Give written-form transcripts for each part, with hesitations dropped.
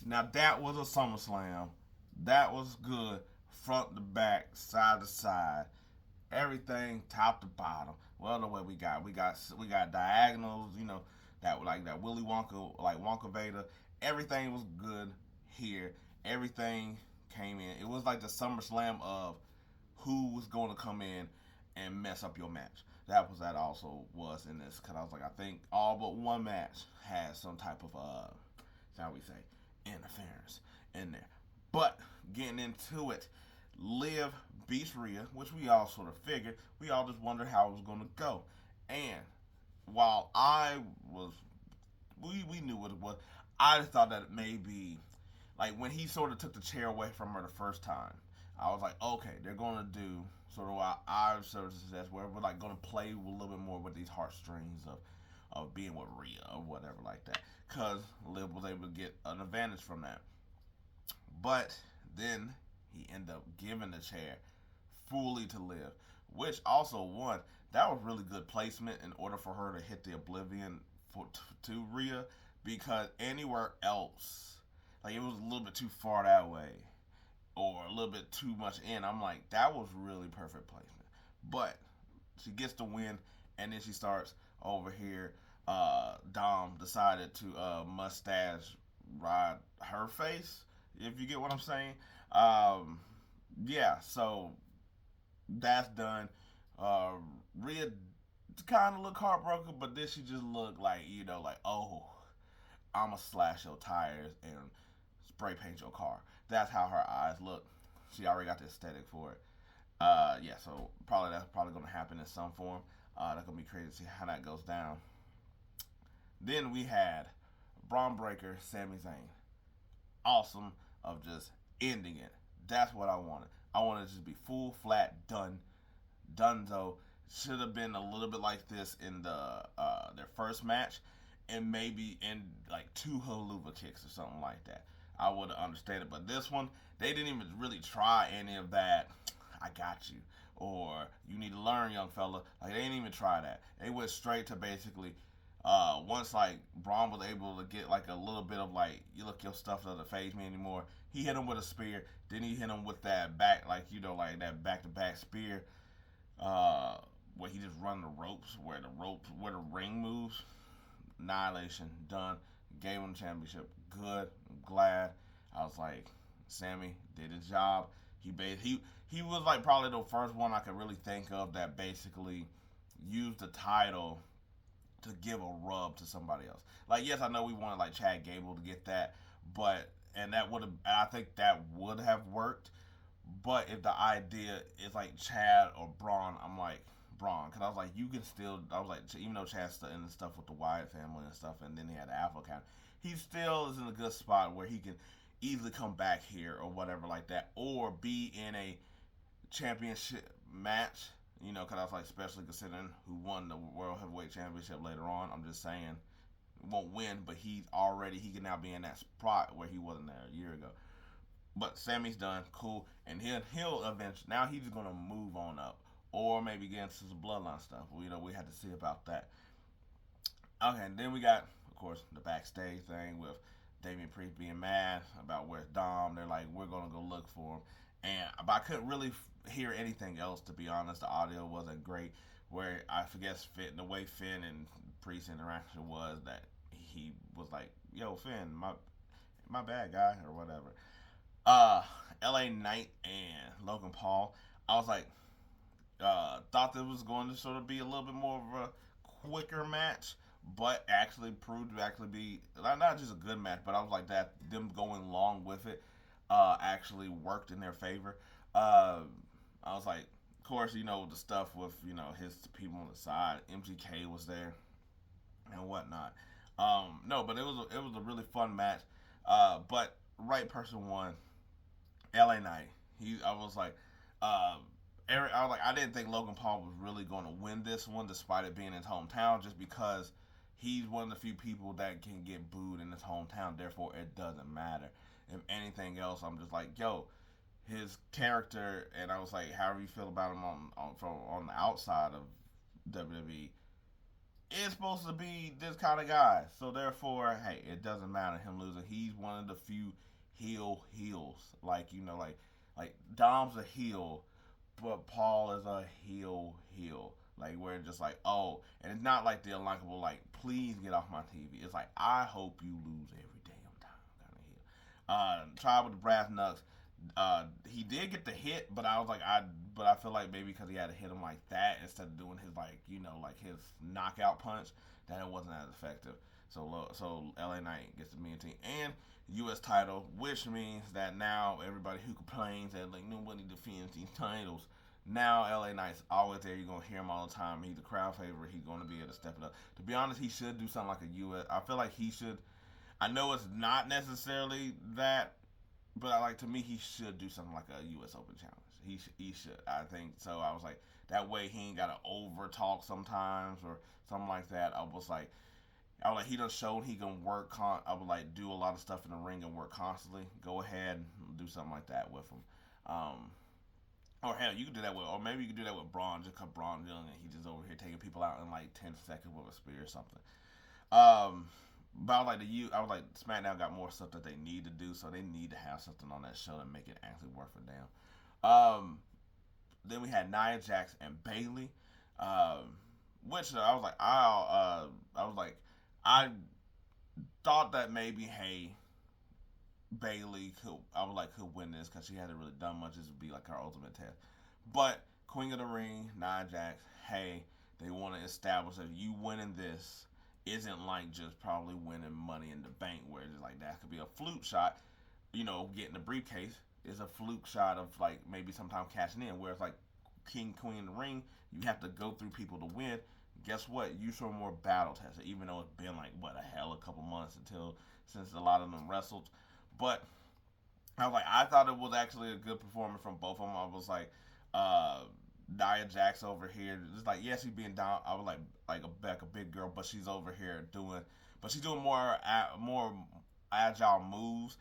Now that was a SummerSlam. That was good, front to back, side to side, everything top to bottom. Well, the way we got diagonals. That like that Willy Wonka, like Wonka Vader. Everything was good here. Everything came in. It was like the SummerSlam of who was going to come in and mess up your match. That also was in this because I was like, I think all but one match has some type of shall we say, interference in there. But getting into it, Liv beats Rhea, which we all sort of figured. We all just wondered how it was going to go. And while I was, we knew what it was. I just thought that it may be like when he sort of took the chair away from her the first time. I was like, okay, they're going to do sort of what I sort of suggest, where we're like going to play a little bit more with these heartstrings of being with Rhea or whatever like that, because Liv was able to get an advantage from that. But then he ended up giving the chair fully to Liv, which also one that was really good placement in order for her to hit the Oblivion to Rhea, because anywhere else, like it was a little bit too far that way or a little bit too much in. I'm like, that was really perfect placement. But she gets the win, and then she starts over here. Dom decided to mustache ride her face, if you get what I'm saying. Yeah, so that's done. Uh, Rhea kind of looked heartbroken, but then she just looked like, like, oh, I'ma slash your tires and spray paint your car. That's how her eyes look. She already got the aesthetic for it. Yeah, so that's probably gonna happen in some form. That's gonna be crazy to see how that goes down. Then we had Braun Breaker, Sami Zayn. Awesome of just ending it. That's what I wanted. I wanted to just be full, flat, done, Dunzo. Should have been a little bit like this in their first match, and maybe in like two Haluva kicks or something like that. I would have understood it, but this one they didn't even really try any of that. I got you, or you need to learn, young fella. Like they didn't even try that. They went straight to basically. Once like Braun was able to get like a little bit of like, you look, your stuff doesn't phase me anymore. He hit him with a spear. Then he hit him with that back, like like that back to back spear, uh, where he just run the ropes, where the ring moves. Annihilation done. Gave him the championship. Good. I'm glad. I was like, Sammy did his job. He was like probably the first one I could really think of that basically used the title to give a rub to somebody else. Like, yes, I know we wanted like Chad Gable to get that, but and that would have, I think that would have worked. But if the idea is like Chad or Braun, I'm like Braun, because I was like, you can still. I was like, even though Chad's in the stuff with the Wyatt family and stuff, and then he had the Alpha account, he still is in a good spot where he can easily come back here or whatever like that, or be in a championship match. Because I was like, especially considering who won the World Heavyweight Championship later on. I'm just saying, won't win, but he can now be in that spot where he wasn't there a year ago. But Sammy's done, cool, and he'll eventually. Now he's gonna move on up, or maybe get into some bloodline stuff. We had to see about that. Okay, and then we got, of course, the backstage thing with Damian Priest being mad about where's Dom. They're like, we're gonna go look for him, but I couldn't really hear anything else. To be honest, the audio wasn't great. Where I forget the way Finn and Priest interaction was, that he was like, "Yo, Finn, my bad guy," or whatever. uh LA Knight and Logan Paul. I was like, thought this was going to sort of be a little bit more of a quicker match, but actually proved to actually be not just a good match, but I was like that them going long with it actually worked in their favor. Uh, I was like, of course, the stuff with his people on the side. MGK was there and whatnot. No, but it was a really fun match. But right person won. LA Knight. I was like, uh, I was like, I didn't think Logan Paul was really going to win this one, despite it being his hometown, just because he's one of the few people that can get booed in his hometown. Therefore, it doesn't matter. If anything else, I'm just like, yo, his character, and I was like, however you feel about him on the outside of WWE, is supposed to be this kind of guy. So therefore, hey, it doesn't matter him losing. He's one of the few heels. Like like Dom's a heel, but Paul is a heel. Like we're just like, oh, and it's not like the unlikable, like, please get off my TV. It's like, I hope you lose every damn time kind of heel. Tried with the brass knucks. He did get the hit, but I feel like maybe because he had to hit him like that instead of doing his, like, like his knockout punch, that it wasn't as effective. So LA Knight gets the main team and U.S. title, which means that now everybody who complains that like nobody defends these titles, now LA Knight's always there. You're gonna hear him all the time. He's the crowd favorite. He's gonna be able to step it up. To be honest, he should do something like a U.S. I feel like he should. I know it's not necessarily that, but to me, he should do something like a U.S. Open challenge. He should. I think so. I was like, that way he ain't gotta over talk sometimes or something like that. I was like, he done showed he can work. I would like do a lot of stuff in the ring and work constantly. Go ahead and do something like that with him. Or hell, you could do that with, or maybe you could do that with Braun, just because Braun young and he just over here taking people out in like 10 seconds with a spear or something. But I was like SmackDown got more stuff that they need to do, so they need to have something on that show to make it actually worth a damn. Then we had Nia Jax and Bayley, which I was like, I thought that maybe, hey, Bayley could win this because she hadn't really done much. This would be like her ultimate test. But Queen of the Ring, Nia Jax, hey, they want to establish that you winning this isn't like just probably winning Money in the Bank, where it's like that could be a fluke shot. Getting the briefcase is a fluke shot of like maybe sometime cashing in. Where it's like King, Queen in the Ring, you have to go through people to win. Guess what? You show more battle tested, even though it's been like a couple months since a lot of them wrestled. But I thought it was actually a good performance from both of them. I was like, Nia Jax over here, just like, yeah, she's being down. I was like a big girl, but she's over here she's doing more agile moves.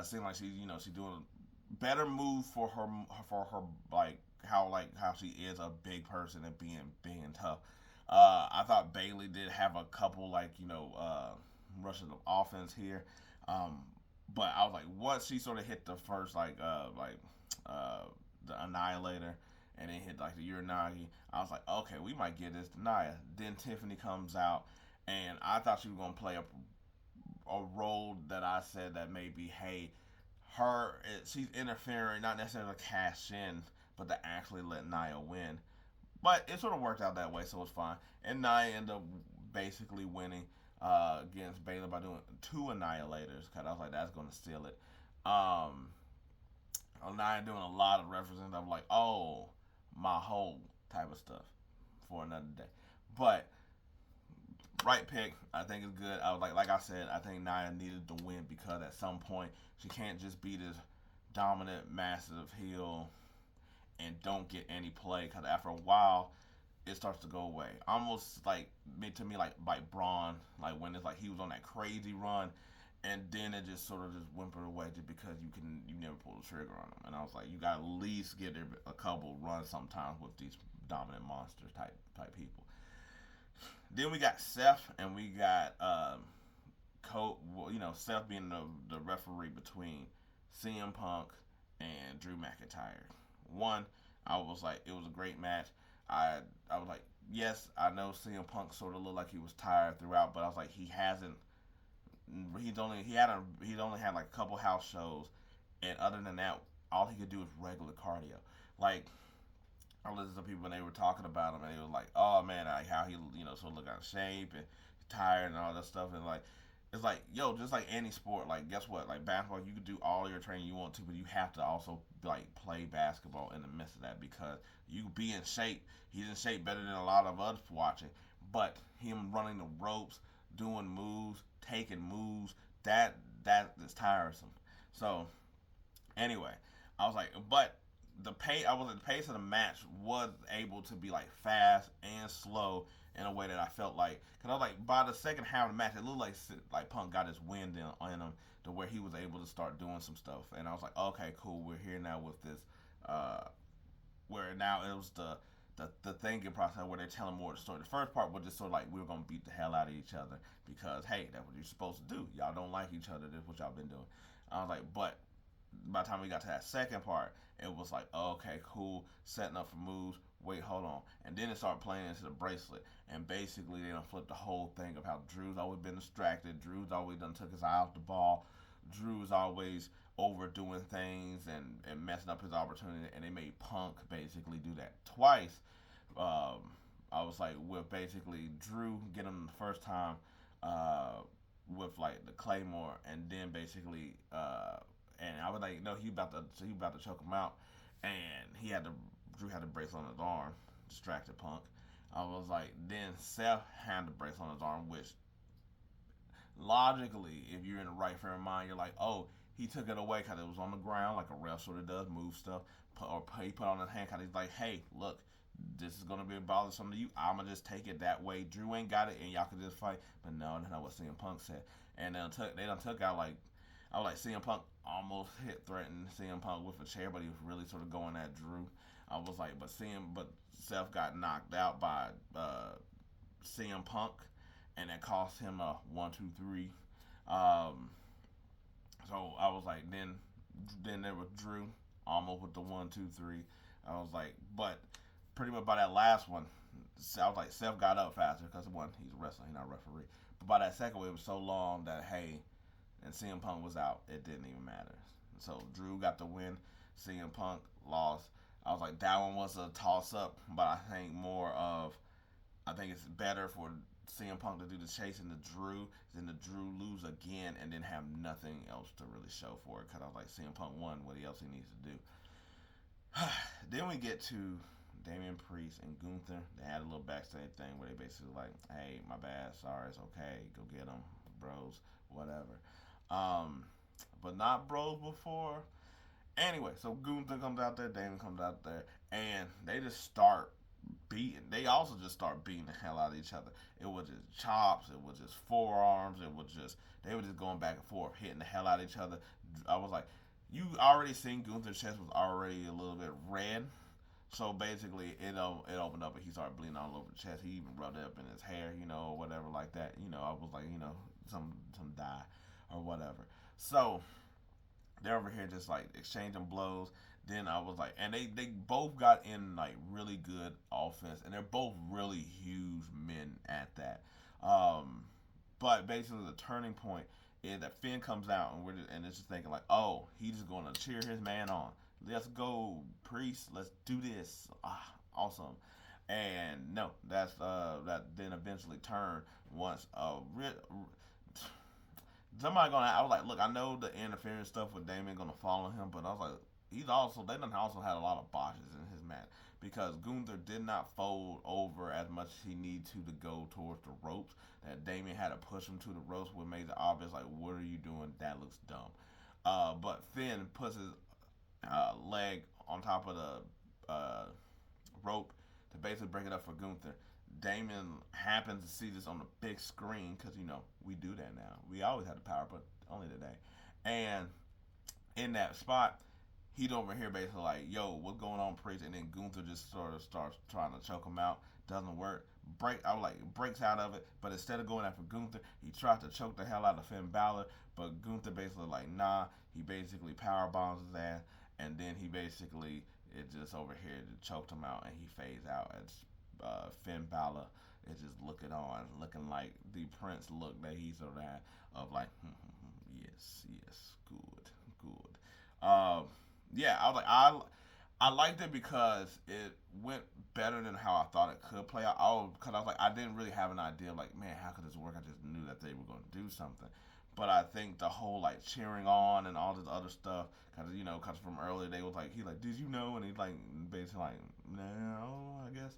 Seems like she's doing better moves for her how she is a big person and being tough. I thought Bayley did have a couple rushes of offense here. But I was like, once she sort of hit the first the Annihilator and then hit like the Uranagi, I was like, okay, we might get this to Nia. Then Tiffany comes out, and I thought she was gonna play a role that I said that maybe, hey, she's interfering, not necessarily to cash in, but to actually let Nia win. But it sort of worked out that way, so it's fine. And Nia ended up basically winning against Bayley by doing two annihilators, because I was like, that's going to steal it. Nia doing a lot of references. I'm like, oh, my whole type of stuff for another day. But right pick, I think it's good. I was like I said, I think Nia needed to win because at some point she can't just be this dominant, massive heel and don't get any play, because after a while it starts to go away. Almost like to me like Bron, like when it's like he was on that crazy run, and then it just sort of just whimpered away just because you never pull the trigger on him. And I was like, you got to at least get a couple runs sometimes with these dominant monsters type people. Then we got Seth, and we got Seth being the referee between CM Punk and Drew McIntyre. One, I was like, it was a great match. I was like, yes, I know CM Punk sort of looked like he was tired throughout, but I was like, he's only had like a couple house shows, and other than that, all he could do is regular cardio. Like, I listened to people when they were talking about him, and they were like, oh man, like how he sort of look out of shape and tired and all that stuff, and like, it's like, yo, just like any sport, like, guess what? Like basketball, you can do all your training you want to, but you have to also like play basketball in the midst of that, because you be in shape. He's in shape better than a lot of us watching, but him running the ropes, doing moves, taking moves, that is tiresome. So anyway, I was like, but the pace of the match was able to be like fast and slow in a way that I felt like, because I was like, by the second half of the match, it looked like Punk got his wind in him to where he was able to start doing some stuff, and I was like, okay, cool, we're here now with this, where now it was the the thinking process where they're telling more of the story. The first part was just sort of like we were gonna beat the hell out of each other because hey, that's what you're supposed to do. Y'all don't like each other. That's what y'all been doing. I was like, but by the time we got to that second part, it was like, oh, okay, cool, setting up for moves. Wait, hold on, and then it started playing into the bracelet, and basically they done flipped the whole thing of how Drew's always been distracted. Drew's always done took his eye off the ball. Drew's always overdoing things and messing up his opportunity, and they made Punk basically do that twice. I was like, with basically Drew get him the first time uh, with like the Claymore, and then basically, and I was like, no, he about to choke him out, and he had to Drew had the brace on his arm, distracted Punk. I was like, then Seth had the brace on his arm, which logically, if you're in the right frame of mind, you're like, oh, he took it away because it was on the ground, like a ref sort of does, move stuff, or he put on his hand because he's like, hey, look, this is gonna be bothersome to you. I'ma just take it that way. Drew ain't got it, and y'all can just fight. But no, that's not what CM Punk said. And they done took out like I was like CM Punk almost hit threatened CM Punk with a chair, but he was really sort of going at Drew. I was like, but Seth got knocked out by CM Punk, and that cost him a 1, 2, 3. Um, so I was like, then there was Drew almost with the 1, 2, 3. I was like, but pretty much by that last one, I was like, Seth got up faster because one, he's a wrestler, he's not a referee. But by that second one, it was so long that hey, and CM Punk was out, it didn't even matter. So Drew got the win, CM Punk lost. I was like, that one was a toss up, but I think it's better for CM Punk to do the chasing the Drew than the Drew lose again and then have nothing else to really show for it. Because I was like, CM Punk won what else he needs to do. Then we get to Damian Priest and Gunther. They had a little backstage thing where they basically like, hey, my bad, sorry, it's okay, go get them, bros, whatever. Um, but not bros before. Anyway, so Gunther comes out there, Damian comes out there, and they just start beating. They also just start beating the hell out of each other. It was just chops. It was just forearms. It was just they were just going back and forth, hitting the hell out of each other. I was like, you already seen Gunther's chest was already a little bit red. So basically, it opened up and he started bleeding all over the chest. He even rubbed it up in his hair, or whatever like that. I was like, some dye or whatever. So they're over here just like exchanging blows. Then I was like, and they both got in like really good offense, and they're both really huge men at that. Um, but basically, the turning point is that Finn comes out, and it's just thinking like, oh, he's just going to cheer his man on. Let's go, Priest. Let's do this. Awesome. And no, that then eventually turned once somebody gonna. I was like, look, I know the interference stuff with Damien gonna follow him, but I was like, they done also had a lot of botches in his match because Gunther did not fold over as much as he needed to go towards the ropes. That Damien had to push him to the ropes, which made it obvious like, what are you doing? That looks dumb. But Finn puts his leg on top of the rope to basically break it up for Gunther. Damon happens to see this on the big screen because we do that now. We always had the power, but only today. And in that spot, he'd over here basically like, "Yo, what's going on, Priest?" And then Gunther just sort of starts trying to choke him out. Doesn't work. I was like, breaks out of it, but instead of going after Gunther, he tried to choke the hell out of Finn Balor. But Gunther basically like, nah. He basically power bombs his ass, and then he basically it just over here choked him out, and he fades out as Finn Balor is just looking like the Prince look that he sort of had of like, yes, good. Yeah, I was like, I liked it because it went better than how I thought it could play out. Because I was like, I didn't really have an idea of like, man, how could this work? I just knew that they were going to do something. But I think the whole like cheering on and all this other stuff, cause from earlier they was like, he like, did you know? And he's like, basically like, no, I guess.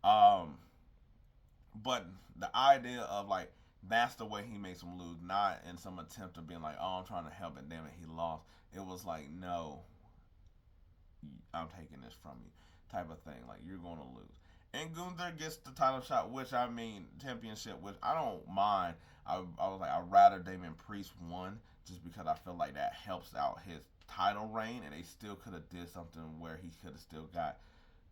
Um, but the idea of like that's the way he makes him lose, not in some attempt of being like, oh, I'm trying to help it, damn it, he lost. It was like, no, I'm taking this from you, type of thing. Like you're going to lose. And Gunther gets the title shot, which I mean championship, which I don't mind. I was like, I'd rather Damian Priest won just because I feel like that helps out his title reign, and they still could have did something where he could have still got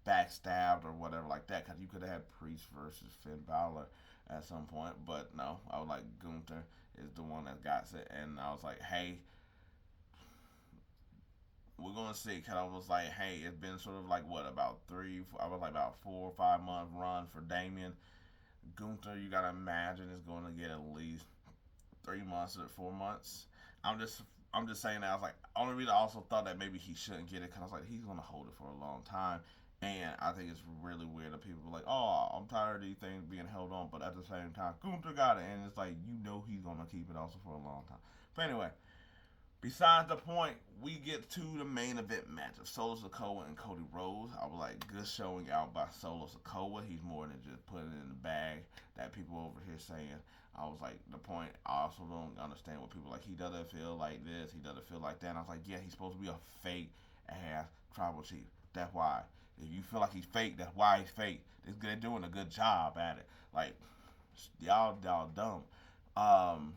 backstabbed or whatever like that. Because you could have had Priest versus Finn Balor at some point, but no, I was like Gunther is the one that got it, and I was like, hey, we're gonna see. Cause I was like, hey, it's been sort of like what about I was like about 4 or 5 month run for Damien. Gunther, you gotta imagine is going to get at least 3 months or 4 months. I'm just I'm just saying that. I was like, only reason I also thought that maybe he shouldn't get it because I was like, he's gonna hold it for a long time, and I think it's really weird that people are like, oh, I'm tired of these things being held on, but at the same time, Gunther got it, and it's like he's gonna keep it also for a long time. But anyway, besides the point, we get to the main event match of Solo Sikoa and Cody Rhodes. I was like, good showing out by Solo Sikoa. He's more than just putting it in the bag that people over here saying. I was like, the point, I also don't understand what people like. He doesn't feel like this, he doesn't feel like that. And I was like, yeah, he's supposed to be a fake ass tribal chief. That's why. If you feel like he's fake, that's why he's fake. They're doing a good job at it. Like, y'all dumb. Um,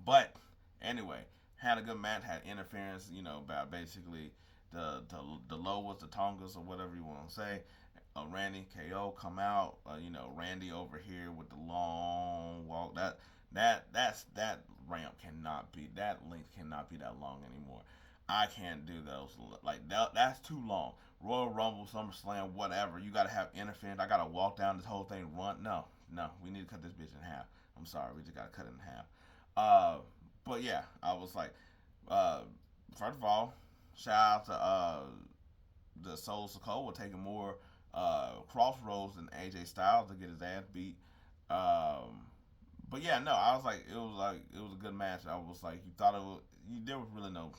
but anyway, had a good match. Had interference, by basically the lowest, the Tongas, or whatever you want to say. Randy KO come out. Randy over here with the long walk. That ramp cannot be that length cannot be that long anymore. I can't do those like that. That's too long. Royal Rumble, SummerSlam, whatever. You gotta have interference. I gotta walk down this whole thing. Run? No, no. We need to cut this bitch in half. I'm sorry. We just gotta cut it in half. Uh, but yeah, I was like, uh, first of all, shout out to the Soul Sokoa taking more crossroads than AJ Styles to get his ass beat. But yeah, no, I was like, it was a good match. I was like, you thought it was. There was really no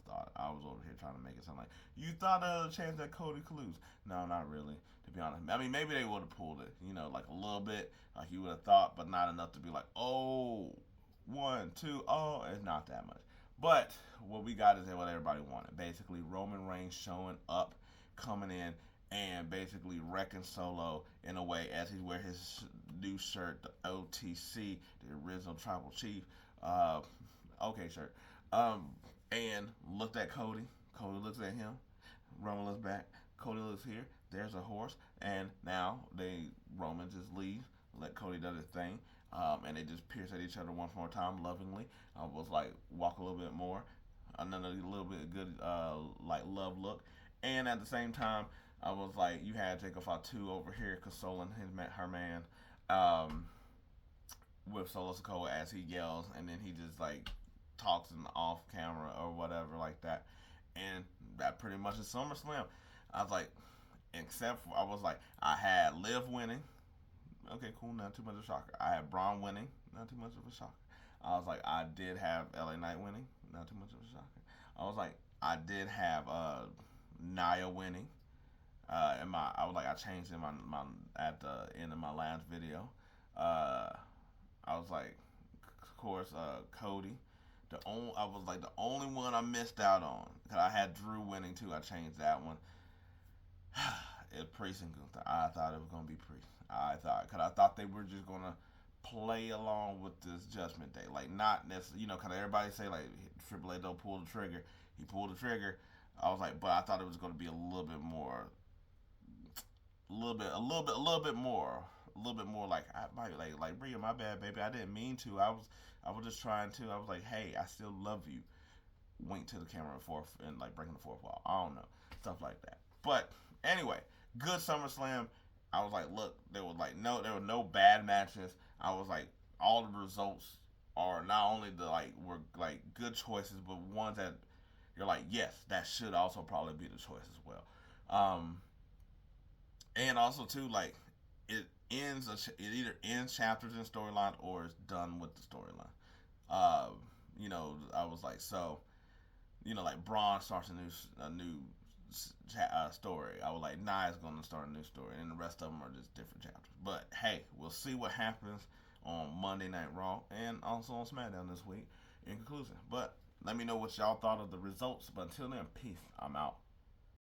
thought. I was over here trying to make it sound like you thought there was a chance that Cody could lose. No, not really. To be honest, I mean, maybe they would have pulled it, like a little bit, like you would have thought, but not enough to be like, oh, one, two, oh, it's not that much. But what we got is what everybody wanted. Basically, Roman Reigns showing up, coming in, and basically wrecking Solo in a way as he wears his new shirt, the OTC, the original Tribal Chief. Uh, okay, shirt. Um, and looked at Cody. Cody looks at him. Roman looks back. Cody looks here. There's a horse, and now Roman just leaves, let Cody do his thing, and they just pierce at each other one more time lovingly. I was like, walk a little bit more, another little bit good like love look, and at the same time, I was like, you had to take a Fatu over here, consoling her man, um, with Solo Sokoa as he yells, and then he just like talks in off camera or whatever like that, and that pretty much is SummerSlam. I was like, except for I was like, I had Liv winning. Okay, cool, not too much of a shocker. I had Bron winning, not too much of a shocker. I was like, I did have LA Knight winning, not too much of a shocker. I was like, I did have Nia winning. I was like, I changed in my at the end of my last video. Uh, I was like, of course, Cody. I was like the only one I missed out on because I had Drew winning too. I changed that one. It's Priest and Gunther. I thought it was gonna be Priest. I thought they were just gonna play along with this Judgment Day, like not necessarily, because everybody say like Triple H don't pull the trigger. He pulled the trigger. I was like, but I thought it was gonna be a little bit more, a little bit more like I might like Rhea, my bad, baby. I didn't mean to. I was just trying to. I was like, hey, I still love you. Wink to the camera and like breaking the fourth wall. I don't know, stuff like that. But anyway, good SummerSlam. I was like, look, there were no bad matches. I was like, all the results are not only were like good choices, but ones that you're like, yes, that should also probably be the choice as well. And also too, like it it either ends chapters in storyline or it's done with the storyline. I was like, so, like Braun starts a new story. I was like, Nia's going to start a new story, and the rest of them are just different chapters. But hey, we'll see what happens on Monday Night Raw and also on SmackDown this week in conclusion. But let me know what y'all thought of the results. But until then, peace. I'm out.